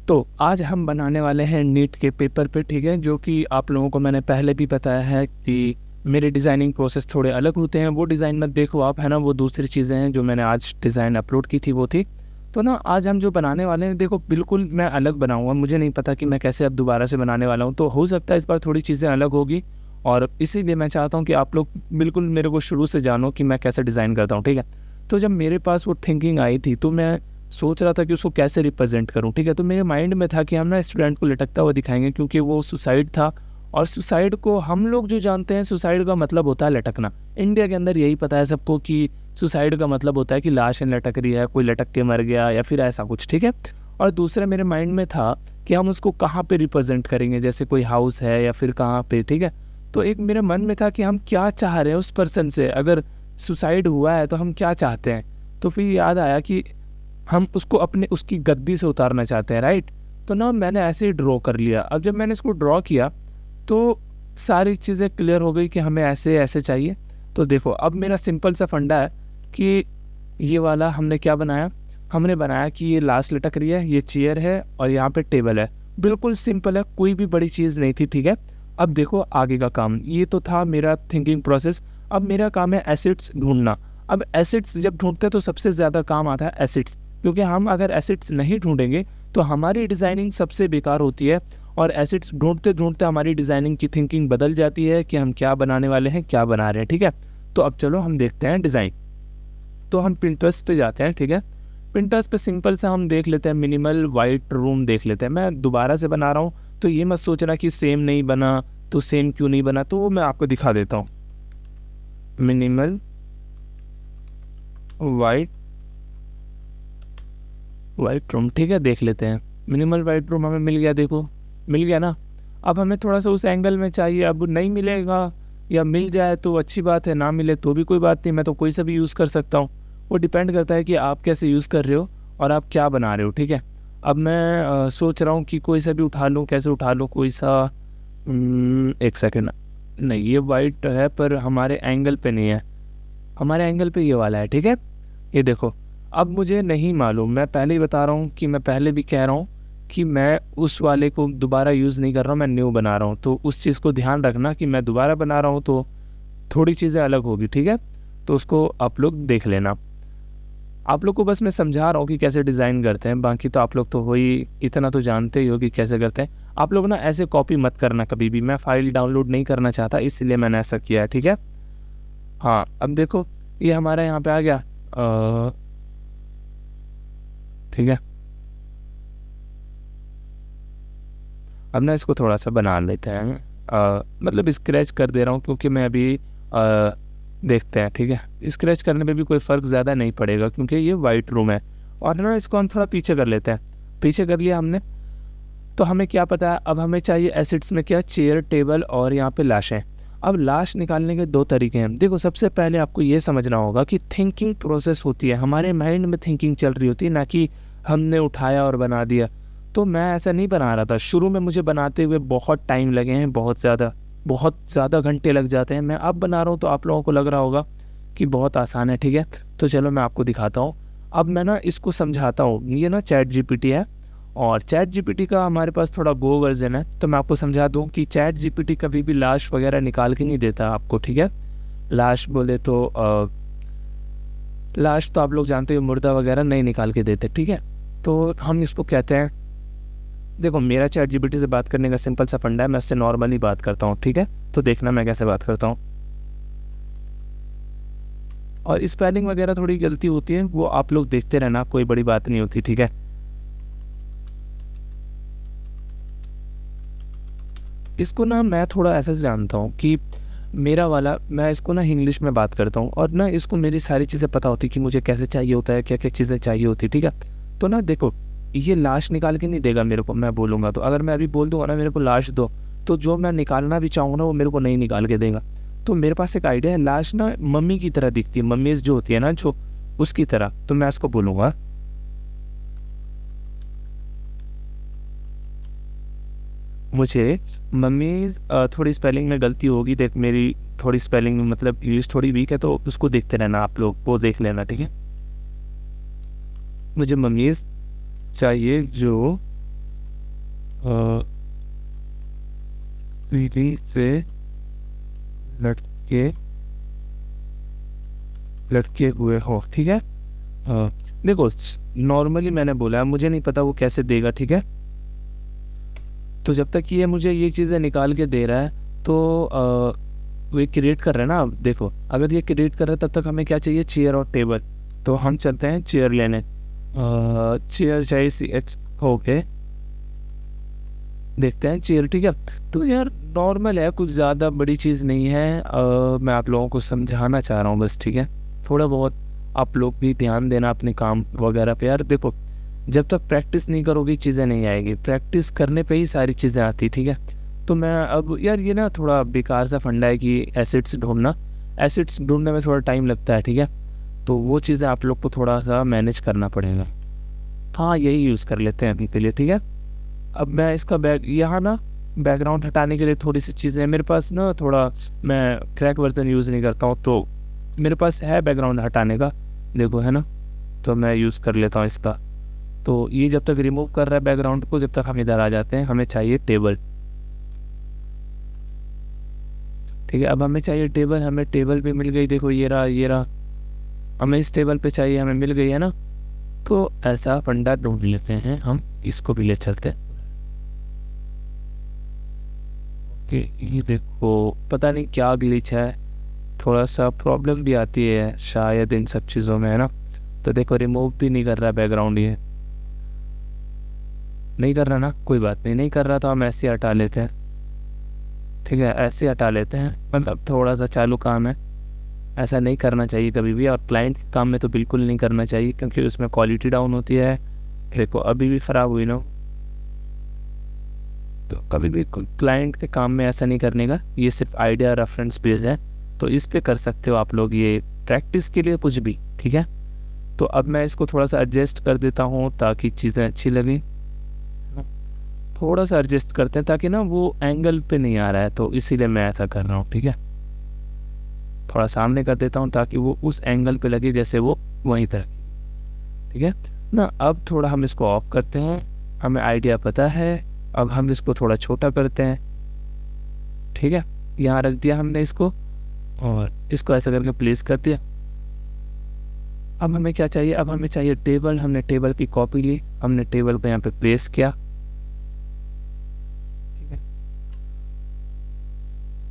तो आज हम बनाने वाले हैं नीट के पेपर पे, ठीक है, जो कि आप लोगों को मैंने पहले भी बताया है कि मेरे डिज़ाइनिंग प्रोसेस थोड़े अलग होते हैं। वो डिज़ाइन मत देखो आप, है ना, वो दूसरी चीज़ें हैं। जो मैंने आज डिज़ाइन अपलोड की थी वो थी। तो ना आज हम जो बनाने वाले हैं, देखो बिल्कुल मैं अलग बनाऊँगा। मुझे नहीं पता कि मैं कैसे अब दोबारा से बनाने वाला हूँ, तो हो सकता है इस बार थोड़ी चीज़ें अलग होगी। और इसीलिए मैं चाहता हूँ कि आप लोग बिल्कुल मेरे को शुरू से जानो कि मैं कैसे डिज़ाइन करता हूँ, ठीक है। तो जब मेरे पास वो थिंकिंग आई थी तो मैं सोच रहा था कि उसको कैसे रिप्रेजेंट करूँ, ठीक है। तो मेरे माइंड में था कि हम ना स्टूडेंट को लटकता हुआ दिखाएँगे, क्योंकि वो सुसाइड था। और सुसाइड को हम लोग जो जानते हैं, सुसाइड का मतलब होता है लटकना। इंडिया के अंदर यही पता है सबको कि सुसाइड का मतलब होता है कि लाश लटक रही है, कोई लटक के मर गया या फिर ऐसा कुछ, ठीक है। और दूसरा मेरे माइंड में था कि हम उसको कहाँ पे रिप्रेजेंट करेंगे, जैसे कोई हाउस है या फिर कहाँ पे, ठीक है। तो एक मेरे मन में था कि हम क्या चाह रहे हैं उस पर्सन से, अगर सुसाइड हुआ है तो हम क्या चाहते हैं। तो फिर याद आया कि हम उसको अपने उसकी गद्दी से उतारना चाहते हैं, राइट। तो ना मैंने ऐसे ही ड्रॉ कर लिया। अब जब मैंने इसको ड्रॉ किया तो सारी चीज़ें क्लियर हो गई कि हमें ऐसे ऐसे चाहिए। तो देखो अब मेरा सिंपल सा फंडा है कि ये वाला हमने क्या बनाया, हमने बनाया कि ये लाश लटक रही है, ये चेयर है और यहाँ पे टेबल है। बिल्कुल सिंपल है, कोई भी बड़ी चीज़ नहीं थी, ठीक है। अब देखो आगे का काम, ये तो था मेरा थिंकिंग प्रोसेस। अब मेरा काम है एसिड्स ढूंढना। अब एसिड्स जब ढूंढते हैं तो सबसे ज़्यादा काम आता है एसिड्स, क्योंकि हम अगर एसिड्स नहीं ढूंढेंगे तो हमारी डिज़ाइनिंग सबसे बेकार होती है। और एसिड्स ढूंढते ढूंढते हमारी डिज़ाइनिंग की थिंकिंग बदल जाती है कि हम क्या बनाने वाले हैं, क्या बना रहे हैं, ठीक है। तो अब चलो हम देखते हैं डिज़ाइन। तो हम पिंटरेस्ट पे जाते हैं, ठीक है। पिंटरेस्ट पे सिंपल सा हम देख लेते हैं, मिनिमल वाइट रूम देख लेते हैं। मैं दोबारा से बना रहा हूँ तो ये मत सोचना कि सेम नहीं बना, तो सेम क्यों नहीं बना, तो वो मैं आपको दिखा देता हूँ। मिनिमल वाइट रूम, ठीक है, देख लेते हैं। मिनिमल वाइट रूम हमें मिल गया, देखो मिल गया ना। अब हमें थोड़ा सा उस एंगल में चाहिए। अब नहीं मिलेगा या मिल जाए तो अच्छी बात है, ना मिले तो भी कोई बात नहीं, मैं तो कोई सा भी यूज़ कर सकता हूँ। वो डिपेंड करता है कि आप कैसे यूज़ कर रहे हो और आप क्या बना रहे हो, ठीक है। अब मैं सोच रहा हूँ कि कोई सा भी उठा लूँ, कैसे उठा लूँ, कोई सा एक सेकेंड। नहीं, ये वाइट है पर हमारे एंगल पे नहीं है, हमारे एंगल पे ये वाला है, ठीक है। ये देखो, अब मुझे नहीं मालूम, मैं पहले ही बता रहा हूँ कि मैं पहले भी कह रहा हूँ कि मैं उस वाले को दोबारा यूज़ नहीं कर रहा हूँ, मैं न्यू बना रहा हूँ। तो उस चीज़ को ध्यान रखना कि मैं दोबारा बना रहा हूँ तो थोड़ी चीज़ें अलग होगी, ठीक है। तो उसको आप लोग देख लेना। आप लोग को बस मैं समझा रहा हूँ कि कैसे डिज़ाइन करते हैं, बाकी तो आप लोग तो हो ही, इतना तो जानते ही हो कि कैसे करते हैं। आप लोग ना ऐसे कॉपी मत करना कभी भी, मैं फ़ाइल डाउनलोड नहीं करना चाहता, इसलिए मैंने ऐसा किया है, ठीक है। हाँ, अब देखो ये हमारा यहाँ पे आ गया, ठीक है। अब ना इसको थोड़ा सा बना लेते हैं, मतलब स्क्रैच कर दे रहा हूँ क्योंकि मैं अभी देखते हैं, ठीक है। स्क्रैच करने पे भी कोई फ़र्क ज़्यादा नहीं पड़ेगा क्योंकि ये वाइट रूम है। और ना इसको हम थोड़ा पीछे कर लेते हैं, पीछे कर लिया हमने। तो हमें क्या पता है, अब हमें चाहिए एसिड्स में क्या, चेयर, टेबल और यहाँ पे लाशें। अब लाश निकालने के दो तरीके हैं। देखो सबसे पहले आपको ये समझना होगा कि थिंकिंग प्रोसेस होती है, हमारे माइंड में थिंकिंग चल रही होती है, ना कि हमने उठाया और बना दिया। तो मैं ऐसा नहीं बना रहा था, शुरू में मुझे बनाते हुए बहुत टाइम लगे हैं, बहुत ज़्यादा घंटे लग जाते हैं। मैं अब बना रहा हूँ तो आप लोगों को लग रहा होगा कि बहुत आसान है, ठीक है। तो चलो मैं आपको दिखाता हूँ। अब मैं ना इसको समझाता हूँ। ये ना चैट जीपीटी है और चैट जीपीटी का हमारे पास थोड़ा गो वर्जन है। तो मैं आपको समझा दूँ कि चैट जीपीटी कभी भी लाश वगैरह निकाल के नहीं देता आपको, ठीक है। लाश बोले तो लाश तो आप लोग जानते हो, मुर्दा वगैरह नहीं निकाल के देते, ठीक है। तो हम इसको कहते हैं, देखो मेरा चैट जीपीटी से बात करने का सिंपल सा फंडा है, मैं उससे नॉर्मली बात करता हूँ, ठीक है। तो देखना मैं कैसे बात करता हूँ। और स्पेलिंग वगैरह थोड़ी गलती होती है, वो आप लोग देखते रहना, कोई बड़ी बात नहीं होती, ठीक है। इसको ना मैं थोड़ा ऐसा जानता हूँ कि मेरा वाला, मैं इसको ना इंग्लिश में बात करता हूँ और ना इसको मेरी सारी चीज़ें पता होती कि मुझे कैसे चाहिए होता है, क्या क्या चीज़ें चाहिए होती, ठीक है। तो ना देखो ये लाश निकाल के नहीं देगा मेरे को, मैं बोलूँगा तो, अगर मैं अभी बोल दूँगा ना मेरे को लाश दो, तो जो मैं निकालना भी चाहूँगा ना वो मेरे को नहीं निकाल के देगा। तो मेरे पास एक आइडिया है, लाश ना मम्मी की तरह दिखती है, मम्मीज़ जो होती है ना, जो उसकी तरह। तो मैं इसको बोलूँगा मुझे मम्मी, थोड़ी स्पेलिंग में गलती होगी, देख मेरी थोड़ी स्पेलिंग में मतलब इंग्लिश थोड़ी वीक है, तो उसको देखते रहना, आप लोग वो देख लेना, ठीक है। मुझे मम्मीज़ चाहिए जो सीढ़ी से लटके लटके हुए हो, ठीक है। देखो नॉर्मली मैंने बोला है, मुझे नहीं पता वो कैसे देगा, ठीक है। तो जब तक ये मुझे ये चीज़ें निकाल के दे रहा है तो वो क्रिएट कर रहा है ना। अब देखो अगर ये क्रिएट कर रहा है तब तक हमें क्या चाहिए, चेयर और टेबल। तो हम चलते हैं चेयर लेने। चेयर चाहिए CH, ओके देखते हैं चेयर, ठीक है। तो यार नॉर्मल है, कुछ ज़्यादा बड़ी चीज़ नहीं है। मैं आप लोगों को समझाना चाह रहा हूँ बस, ठीक है। थोड़ा बहुत आप लोग भी ध्यान देना अपने काम वगैरह पे। यार देखो जब तक प्रैक्टिस नहीं करोगी चीज़ें नहीं आएगी, प्रैक्टिस करने पे ही सारी चीज़ें आती, ठीक है। तो मैं अब यार ये ना थोड़ा बेकार सा फंडा है कि एसिड्स ढूंढना, एसिड्स ढूंढने में थोड़ा टाइम लगता है, ठीक है। तो वो चीज़ें आप लोग को थोड़ा सा मैनेज करना पड़ेगा। हाँ यही यूज़ कर लेते हैं अभी के लिए, ठीक है। अब मैं इसका यहाँ ना बैकग्राउंड हटाने के लिए थोड़ी सी चीज़ें मेरे पास ना, थोड़ा मैं क्रैक वर्जन यूज़ नहीं करता हूँ तो मेरे पास है बैकग्राउंड हटाने का, देखो है ना। तो मैं यूज़ कर लेता हूँ इसका। तो ये जब तक रिमूव कर रहा है बैकग्राउंड को, जब तक हम इधर आ जाते हैं हमें चाहिए टेबल, ठीक है। अब हमें चाहिए टेबल, हमें टेबल भी मिल गई, देखो ये रहा, हमें इस टेबल पे चाहिए, हमें मिल गई है ना। तो ऐसा फंडा ढूंढ लेते हैं हम, इसको भी ले चलते हैं कि ये देखो पता नहीं क्या ग्लिच है, थोड़ा सा प्रॉब्लम भी आती है शायद इन सब चीज़ों में, है ना। तो देखो रिमूव भी नहीं कर रहा बैकग्राउंड, ये नहीं कर रहा ना, कोई बात नहीं, नहीं कर रहा तो हम ऐसे ही हटा लेते हैं, ठीक है। ऐसे ही हटा लेते हैं, मतलब थोड़ा सा चालू काम है, ऐसा नहीं करना चाहिए कभी भी। और क्लाइंट के काम में तो बिल्कुल नहीं करना चाहिए क्योंकि उसमें क्वालिटी डाउन होती है। देखो अभी भी ख़राब हुई ना, तो कभी भी क्लाइंट के काम में ऐसा नहीं करने का। ये सिर्फ आइडिया रेफरेंस बेस्ड है, तो इस पे कर सकते हो आप लोग, ये प्रैक्टिस के लिए कुछ भी, ठीक है। तो अब मैं इसको थोड़ा सा एडजस्ट कर देता हूँ ताकि चीज़ें अच्छी लगें, थोड़ा सा एडजस्ट करते हैं ताकि ना वो एंगल पे नहीं आ रहा है, तो इसीलिए मैं ऐसा कर रहा हूँ, ठीक है। थोड़ा सामने कर देता हूँ ताकि वो उस एंगल पे लगे जैसे वो वहीं तक, ठीक है ना। अब थोड़ा हम इसको ऑफ करते हैं, हमें आइडिया पता है। अब हम इसको थोड़ा छोटा करते हैं, ठीक है। यहाँ रख दिया हमने इसको और इसको ऐसा करके प्लेस कर दिया। अब हमें क्या चाहिए, अब हमें चाहिए टेबल। हमने टेबल की कॉपी ली, हमने टेबल को यहाँ पे प्लेस किया, ठीक है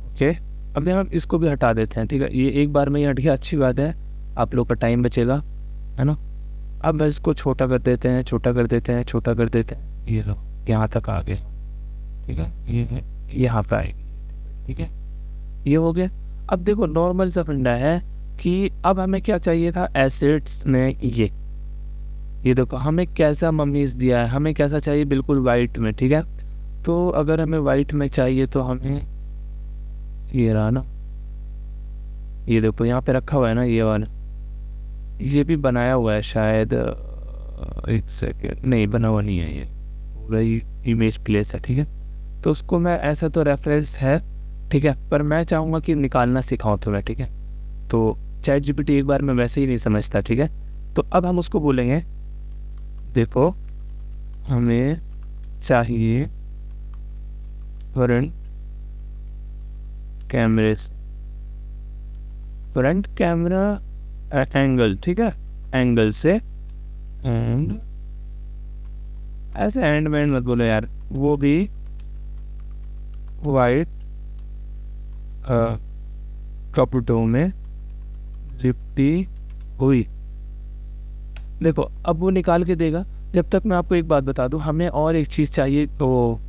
ओके। अब हम इसको भी हटा देते हैं, ठीक है। ये एक बार में ही हट गया, अच्छी बात है, आप लोग का टाइम बचेगा, है ना। अब मैं इसको छोटा कर देते हैं, छोटा कर देते हैं, छोटा कर देते हैं, ये लो यहाँ तक आ गए, ठीक है। ये है यहाँ पे आएगी, ठीक है, ये हो गया। अब देखो नॉर्मल सा फंडा है कि अब हमें क्या चाहिए था एसिड्स में, ये देखो हमें कैसा मम्मीज दिया है, हमें कैसा चाहिए, बिल्कुल वाइट में, ठीक है। तो अगर हमें वाइट में चाहिए तो हमें ये रहा ना, ये देखो यहाँ पे रखा हुआ है ना ये वाला, ये भी बनाया हुआ है शायद, एक सेकेंड, नहीं बना हुआ नहीं है, ये पूरा ही इमेज प्लेस है, ठीक है। तो उसको मैं ऐसा तो रेफरेंस है, ठीक है, पर मैं चाहूँगा कि निकालना सिखाऊं तुम्हें, ठीक है। तो चैट जीपीटी एक बार में वैसे ही नहीं समझता, ठीक है। तो अब हम उसको बोलेंगे देखो हमें चाहिए फ्रंट कैमरे से, फ्रंट कैमरा एंगल, ठीक है, एंगल से, एंड ऐसे एंड में मत बोलो यार, वो भी वाइट कपड़ों में लिपटी हुई। देखो अब वो निकाल के देगा। जब तक मैं आपको एक बात बता दूं, हमें और एक चीज़ चाहिए, तो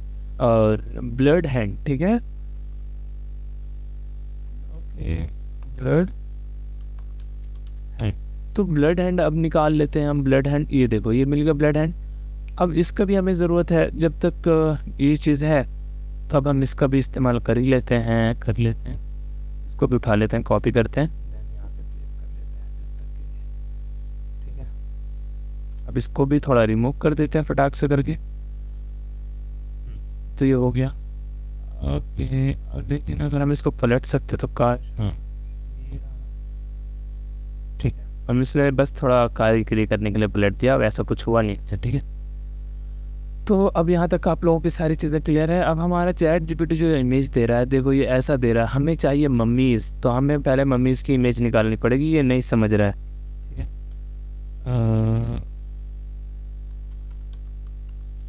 ब्लड हैंड, ठीक है, ब्लड हैंड। तो ब्लड हैंड अब निकाल लेते हैं हम, ब्लड हैंड, ये देखो ये मिल गया ब्लड हैंड। अब इसका भी हमें ज़रूरत है, जब तक ये चीज़ है तो अब हम इसका भी इस्तेमाल कर ही लेते हैं, कर लेते हैं, इसको भी उठा लेते हैं, कॉपी करते हैं, यहाँ पे प्लेस कर लेते हैं जब तक के लिए, ठीक है। अब इसको भी थोड़ा रिमूव कर देते हैं फटाक से करके, तो ये हो गया ओके। लेकिन अगर हम इसको पलट सकते तो काश, ठीक है, हम इसलिए बस थोड़ा कारीगरी करने के लिए पलट दिया, वैसा कुछ हुआ नहीं इससे, ठीक है। तो अब यहाँ तक आप लोगों की सारी चीज़ें क्लियर है। अब हमारा चैट जीपीटी जो इमेज दे रहा है, देखो ये ऐसा दे रहा है, हमें चाहिए मम्मीज़, तो हमें पहले मम्मीज़ की इमेज निकालनी पड़ेगी, ये नहीं समझ रहा है, ठीक है।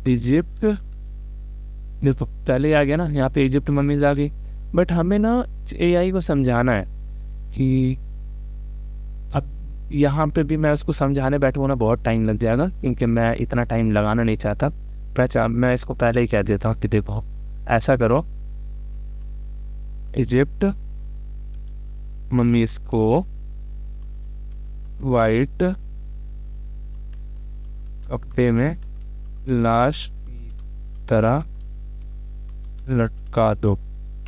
इजिप्ट, देखो पहले आ गया ना, यहाँ पे इजिप्ट मम्मीज़ आ गई, बट हमें ना एआई को समझाना है कि अब यहाँ पे भी मैं उसको समझाने बैठूँ ना बहुत टाइम लग जाएगा, क्योंकि मैं इतना टाइम लगाना नहीं चाहता। मैं इसको पहले ही कह देता हूँ कि देखो ऐसा करो, इजिप्ट मम्मीज़ को वाइट कपड़े में लाश की तरह लटका दो,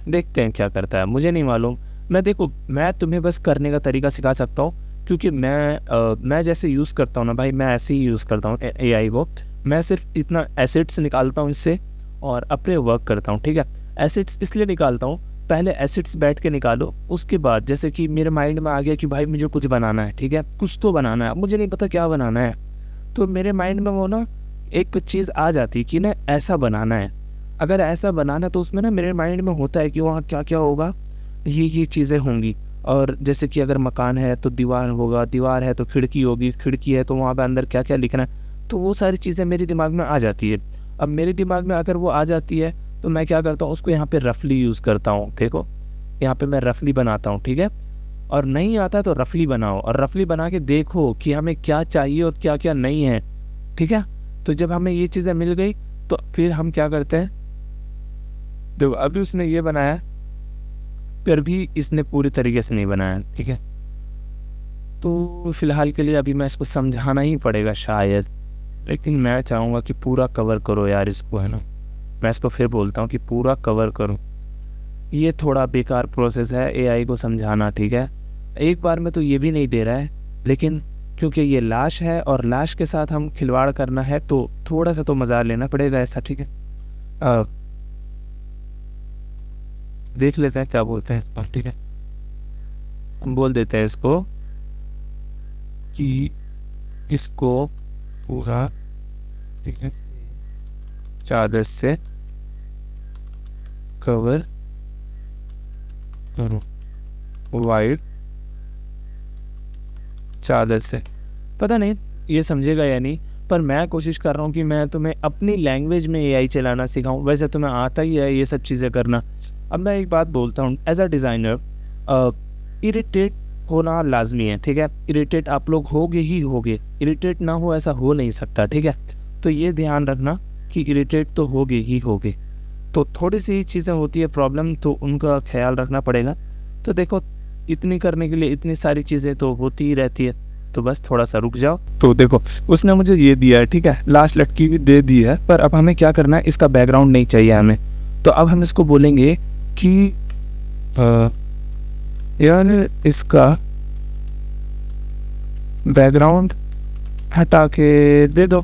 देखते हैं क्या करता है, मुझे नहीं मालूम। मैं तुम्हें बस करने का तरीका सिखा सकता हूँ, क्योंकि मैं जैसे यूज़ करता हूँ ना भाई, मैं ऐसे ही यूज़ करता हूँ एआई को। मैं सिर्फ इतना एसिड्स निकालता हूँ इससे और अपने वर्क करता हूँ, ठीक है। एसिड्स इसलिए निकालता हूँ, पहले एसिड्स बैठ के निकालो, उसके बाद जैसे कि मेरे माइंड में आ गया कि भाई मुझे कुछ बनाना है, ठीक है, कुछ तो बनाना है, मुझे नहीं पता क्या बनाना है, तो मेरे माइंड में वो ना एक चीज़ आ जाती है कि ना ऐसा बनाना है। अगर ऐसा बनाना तो उसमें ना मेरे माइंड में होता है कि वहाँ क्या क्या होगा, ये चीज़ें होंगी। और जैसे कि अगर मकान है तो दीवार होगा, दीवार है तो खिड़की होगी, खिड़की है तो वहाँ पे अंदर क्या क्या लिखना है, तो वो सारी चीज़ें मेरे दिमाग में आ जाती है। अब मेरे दिमाग में अगर वो आ जाती है तो मैं क्या करता हूँ, उसको यहाँ पे रफली यूज़ करता हूँ। देखो यहाँ पे मैं रफली बनाता हूँ, ठीक है। और नहीं आता तो रफली बनाओ, और रफली बना के देखो कि हमें क्या चाहिए और क्या क्या नहीं है, ठीक है। तो जब हमें ये चीज़ें मिल गई तो फिर हम क्या करते हैं, देखो अभी उसने ये बनाया, फिर भी इसने पूरी तरीके से नहीं बनाया, ठीक है। तो फिलहाल के लिए अभी मैं इसको समझाना ही पड़ेगा शायद, लेकिन मैं चाहूँगा कि पूरा कवर करो यार इसको, है ना। मैं इसको फिर बोलता हूँ कि पूरा कवर करो। ये थोड़ा बेकार प्रोसेस है एआई को समझाना, ठीक है। एक बार में तो ये भी नहीं दे रहा है, लेकिन क्योंकि ये लाश है और लाश के साथ हम खिलवाड़ करना है तो थोड़ा सा तो मज़ा लेना पड़ेगा ऐसा, ठीक है। देख लेते हैं क्या बोलते हैं, ठीक है। हम बोल देते हैं इसको कि इसको पूरा, ठीक है, चादर से कवर करो, वाइट चादर से। पता नहीं ये समझेगा या नहीं, पर मैं कोशिश कर रहा हूँ कि मैं तुम्हें अपनी लैंग्वेज में एआई चलाना सिखाऊं। वैसे तुम्हें आता ही है ये सब चीज़ें करना। अब मैं एक बात बोलता हूँ, एज अ डिज़ाइनर इरिटेट होना लाजमी है, ठीक है। इरिटेट आप लोग होगे ही होगे, इरिटेट ना हो ऐसा हो नहीं सकता, ठीक है। तो ये ध्यान रखना कि इरिटेट तो होगे ही होगे। तो थोड़ी सी चीज़ें होती है प्रॉब्लम, तो उनका ख्याल रखना पड़ेगा। तो देखो इतनी करने के लिए इतनी सारी चीज़ें तो होती ही रहती है, तो बस थोड़ा सा रुक जाओ। तो देखो उसने मुझे ये दिया है, ठीक है, लास्ट लटकी भी दे दी है, पर अब हमें क्या करना है, इसका बैकग्राउंड नहीं चाहिए हमें। तो अब हम इसको बोलेंगे कि यार इसका बैकग्राउंड हटा के दे दो।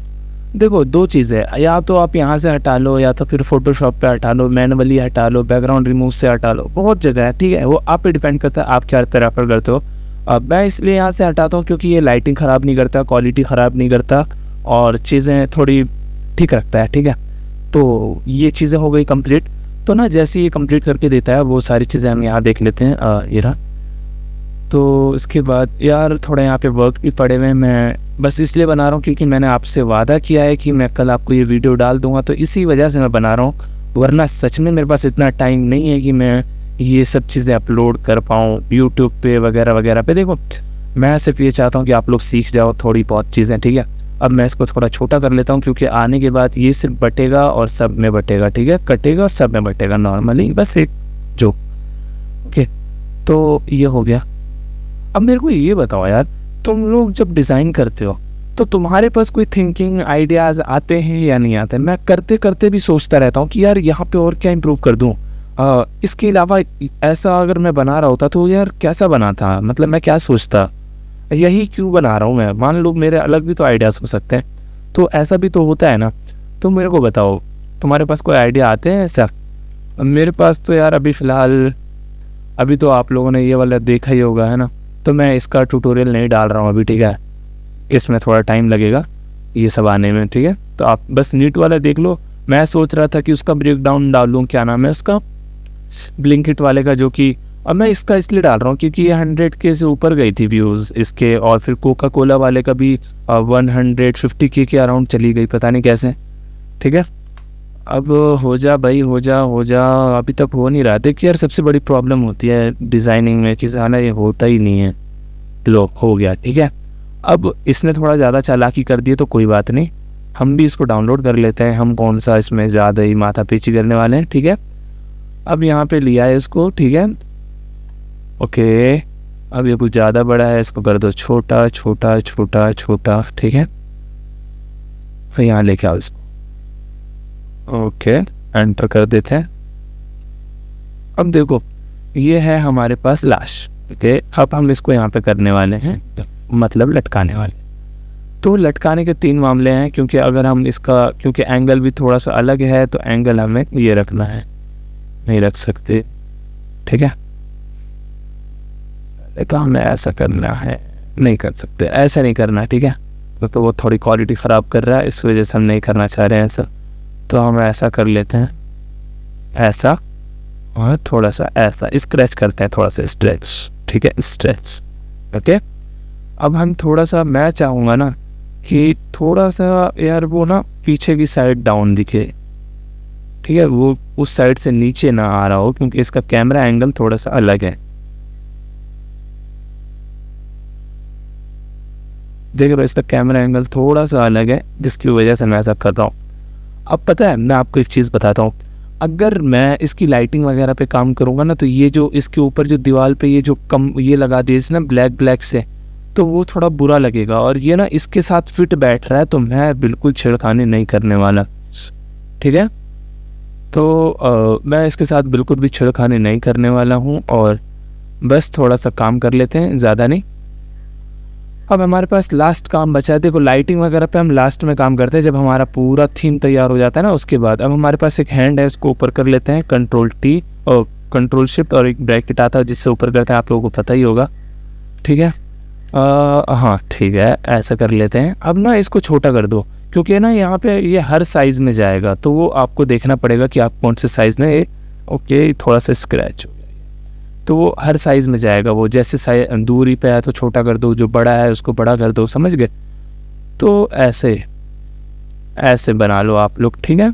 देखो दो चीज़ें, या तो आप यहाँ से हटा लो या तो फिर फोटोशॉप पे हटा लो, मैनुअली हटा लो, बैकग्राउंड रिमूव से हटा लो, बहुत जगह है, ठीक है। वो आप पे डिपेंड करता है आप क्या प्रेफर करते हो। मैं इसलिए यहाँ से हटाता हूँ क्योंकि ये लाइटिंग ख़राब नहीं करता, क्वालिटी ख़राब नहीं करता और चीज़ें थोड़ी ठीक रखता है, ठीक है। तो ये चीज़ें हो गई कंप्लीट। तो ना जैसे ये कंप्लीट करके देता है वो सारी चीज़ें हम यहाँ देख लेते हैं, ये रहा। तो इसके बाद यार थोड़ा यहाँ पे वर्क भी पड़े हुए हैं, मैं बस इसलिए बना रहा हूँ क्योंकि मैंने आपसे वादा किया है कि मैं कल आपको ये वीडियो डाल दूँगा, तो इसी वजह से मैं बना रहा हूँ। वरना सच में मेरे पास इतना टाइम नहीं है कि मैं ये सब चीज़ें अपलोड कर पाऊँ यूट्यूब पे वगैरह वगैरह पे। देखो मैं सिर्फ ये चाहता हूँ कि आप लोग सीख जाओ थोड़ी बहुत चीज़ें, ठीक है। अब मैं इसको थोड़ा छोटा कर लेता हूँ क्योंकि आने के बाद ये सिर्फ बटेगा और सब में बटेगा, ठीक है, कटेगा और सब में बटेगा नॉर्मली, बस एक जो ओके। तो ये हो गया। अब मेरे को ये बताओ यार, तुम लोग जब डिज़ाइन करते हो तो तुम्हारे पास कोई थिंकिंग आइडियाज़ आते हैं या नहीं आते? मैं करते करते भी सोचता रहता हूँ कि यार यहाँ पे और क्या इम्प्रूव कर दूँ। इसके अलावा ऐसा अगर मैं बना रहा होता तो यार कैसा बना था, मतलब मैं क्या सोचता, यही क्यों बना रहा हूँ मैं। मान लो मेरे अलग भी तो आइडियाज़ हो सकते हैं, तो ऐसा भी तो होता है ना। तो मेरे को बताओ तुम्हारे पास कोई आइडिया आते हैं ऐसा? मेरे पास तो यार अभी फ़िलहाल अभी तो आप लोगों ने ये वाला देखा ही होगा, है ना। तो मैं इसका ट्यूटोरियल नहीं डाल रहा हूँ अभी, ठीक है, इसमें थोड़ा टाइम लगेगा। ये सब आने में, ठीक है। तो आप बस नीट वाला देख लो। मैं सोच रहा था कि उसका ब्रेक डाउन डालूँ, क्या नाम है उसका, ब्लिंकिट वाले का, जो कि अब मैं इसका इसलिए डाल रहा हूँ क्योंकि ये 100K से ऊपर गई थी व्यूज़ इसके, और फिर कोका कोला वाले का भी 150K के अराउंड चली गई, पता नहीं कैसे, ठीक है। अब हो जा भाई, हो जा हो जा, अभी तक हो नहीं रहा। देखिए यार, सबसे बड़ी प्रॉब्लम होती है डिज़ाइनिंग में कि साला ये होता ही नहीं है। लो हो गया, ठीक है। अब इसने थोड़ा ज़्यादा चालाकी कर दी तो कोई बात नहीं, हम भी इसको डाउनलोड कर लेते हैं। हम कौन सा इसमें ज़्यादा ही माथा पीछी करने वाले हैं, ठीक है। अब यहाँ पे लिया है इसको, ठीक है, ओके। अब ये कुछ ज़्यादा बड़ा है, इसको कर दो छोटा छोटा छोटा छोटा, ठीक है। फिर यहाँ लेके आओ इसको, ओके, एंटर कर देते हैं। अब देखो ये है हमारे पास लाश, ओके। अब हम इसको यहाँ पे करने वाले हैं, मतलब लटकाने वाले। तो लटकाने के 3 मामले हैं, क्योंकि अगर हम इसका, क्योंकि एंगल भी थोड़ा सा अलग है, तो एंगल हमें ये रखना है, नहीं रख सकते, ठीक है। तो हमें ऐसा करना है, नहीं कर सकते, ऐसा नहीं करना, ठीक है, तो वो थोड़ी क्वालिटी ख़राब कर रहा है, इस वजह से हम नहीं करना चाह रहे हैं ऐसा। तो हम ऐसा कर लेते हैं, ऐसा, और थोड़ा सा ऐसा स्क्रैच करते हैं, थोड़ा सा स्ट्रेच, ठीक है, स्ट्रेच, ओके। अब हम थोड़ा सा, मैं चाहूँगा ना कि थोड़ा सा यार वो ना पीछे की साइड डाउन दिखे, ठीक है, वो उस साइड से नीचे ना आ रहा हो, क्योंकि इसका कैमरा एंगल थोड़ा सा अलग है। देख रहे हो, इसका कैमरा एंगल थोड़ा सा अलग है, जिसकी वजह से मैं ऐसा कर रहा हूँ। अब पता है, मैं आपको एक चीज़ बताता हूँ, अगर मैं इसकी लाइटिंग वगैरह पे काम करूँगा ना, तो ये जो इसके ऊपर जो दीवार पे ये जो कम ये लगा दिए ना ब्लैक ब्लैक से, तो वो थोड़ा बुरा लगेगा। और ये ना इसके साथ फिट बैठ रहा है, तो मैं बिल्कुल छेड़खानी नहीं करने वाला, ठीक है। तो मैं इसके साथ बिल्कुल भी छेड़खानी नहीं करने वाला हूँ, और बस थोड़ा सा काम कर लेते हैं, ज़्यादा नहीं। अब हमारे पास लास्ट काम बचा है। देखो लाइटिंग वगैरह पे हम लास्ट में काम करते हैं, जब हमारा पूरा थीम तैयार हो जाता है ना, उसके बाद। अब हमारे पास एक हैंड है, इसको ऊपर कर लेते हैं, Ctrl+T और Ctrl+Shift और एक ब्रैकेट आता है जिससे ऊपर करते हैं, आप लोगों को पता ही होगा, ठीक है। हाँ ठीक है, ऐसा कर लेते हैं। अब ना इसको छोटा कर दो, क्योंकि ना यहाँ पे ये हर साइज़ में जाएगा, तो वो आपको देखना पड़ेगा कि आप कौन से साइज़ में। ओके, थोड़ा सा स्क्रैच हो गया, तो वो हर साइज़ में जाएगा। वो जैसे दूरी पे है तो छोटा कर दो, जो बड़ा है उसको बड़ा कर दो, समझ गए। तो ऐसे बना लो आप लोग, ठीक है।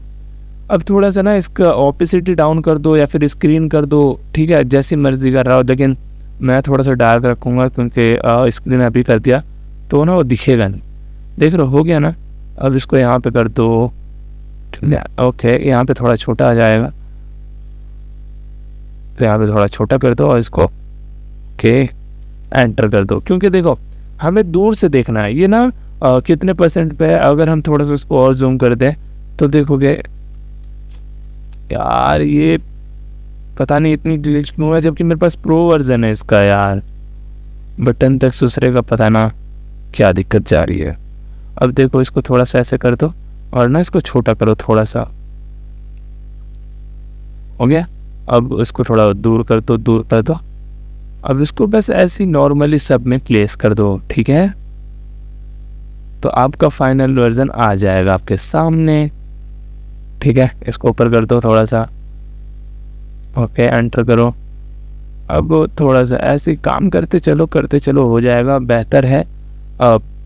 अब थोड़ा सा ना इसका ऑपेसिटी डाउन कर दो, या फिर स्क्रीन कर दो, ठीक है, जैसी मर्जी कर रहा हो। लेकिन मैं थोड़ा सा डार्क रखूँगा, क्योंकि स्क्रीन अभी कर दिया तो ना वो दिखेगा नहीं। देख रहे हो गया ना। अब इसको यहाँ पे कर दो, ठीक है, ओके। यहाँ पे थोड़ा छोटा आ जाएगा, तो यहाँ पे थोड़ा छोटा कर दो, और इसको ओके एंटर कर दो। क्योंकि देखो हमें दूर से देखना है, ये ना कितने % पे है। अगर हम थोड़ा सा इसको और जूम कर दें तो देखोगे यार, ये पता नहीं इतनी ग्लिच क्यों है, जबकि मेरे पास प्रो वर्जन है इसका यार। बटन तक दूसरे का पता ना क्या दिक्कत जा रही है। अब देखो इसको थोड़ा सा ऐसे कर दो, और ना इसको छोटा करो थोड़ा सा, हो गया। अब इसको थोड़ा दूर कर दो, अब इसको बस ऐसे ही नॉर्मली सब में प्लेस कर दो, ठीक है। तो आपका फाइनल वर्जन आ जाएगा आपके सामने, ठीक है। इसको ऊपर कर दो थोड़ा सा, ओके, एंटर करो। अब थोड़ा सा ऐसे काम करते चलो, हो जाएगा, बेहतर है।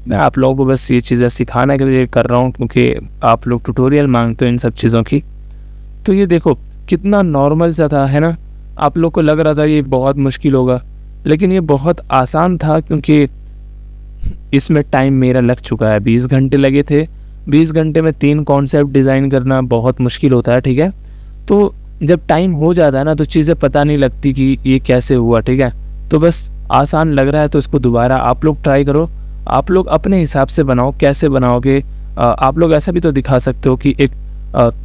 मैं आप लोगों को बस ये चीज़ें सिखाने के लिए कर रहा हूँ, क्योंकि आप लोग ट्यूटोरियल मांगते हो इन सब चीज़ों की। तो ये देखो कितना नॉर्मल सा था, है ना। आप लोग को लग रहा था ये बहुत मुश्किल होगा, लेकिन ये बहुत आसान था, क्योंकि इसमें टाइम मेरा लग चुका है। 20 घंटे लगे थे। 20 घंटे में 3 कॉन्सेप्ट डिज़ाइन करना बहुत मुश्किल होता है, ठीक है। तो जब टाइम हो जाता है ना, तो चीज़ें पता नहीं लगती कि ये कैसे हुआ, ठीक है। तो बस आसान लग रहा है, तो इसको दोबारा आप लोग ट्राई करो। आप लोग अपने हिसाब से बनाओ, कैसे बनाओगे। आप लोग ऐसा भी तो दिखा सकते हो कि एक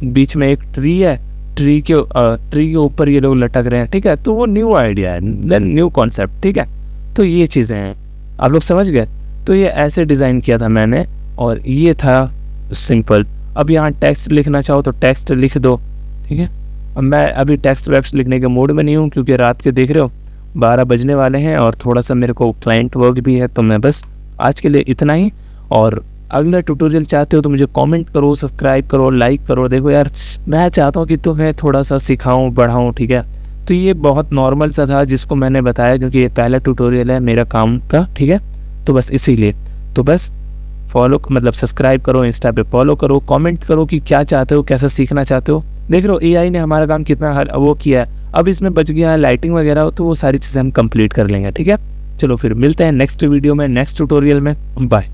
बीच में एक ट्री है, ट्री के ऊपर ये लोग लटक रहे हैं, ठीक है। तो वो न्यू आइडिया है, न्यू कॉन्सेप्ट, ठीक है। तो ये चीज़ें हैं, आप लोग समझ गए। तो ये ऐसे डिज़ाइन किया था मैंने, और ये था सिंपल। अब यहाँ टेक्स्ट लिखना चाहो तो टेक्स्ट लिख दो, ठीक है। अब मैं अभी टेक्स्ट वेक्स्ट लिखने के मूड में नहीं हूँ, क्योंकि रात के देख रहे हो 12 बजने वाले हैं, और थोड़ा सा मेरे को क्लाइंट वर्क भी है। तो मैं बस आज के लिए इतना ही, और अगला ट्यूटोरियल चाहते हो तो मुझे कमेंट करो, सब्सक्राइब करो, लाइक करो। देखो यार, मैं चाहता हूँ कि तुम्हें थोड़ा सा सिखाऊँ, बढ़ाऊँ, ठीक है। तो ये बहुत नॉर्मल सा था जिसको मैंने बताया, क्योंकि ये पहला ट्यूटोरियल है मेरा काम का, ठीक है। तो बस इसीलिए, तो बस फॉलो मतलब सब्सक्राइब करो, इंस्टा पे फॉलो करो, कमेंट करो कि क्या चाहते हो, कैसा सीखना चाहते हो। देख रहे हो एआई ने हमारा काम कितना वो किया है। अब इसमें बच गया है लाइटिंग वगैरह, तो वो सारी चीज़ें हम कंप्लीट कर लेंगे, ठीक है। चलो फिर मिलते हैं नेक्स्ट वीडियो में, नेक्स्ट ट्यूटोरियल में। बाय।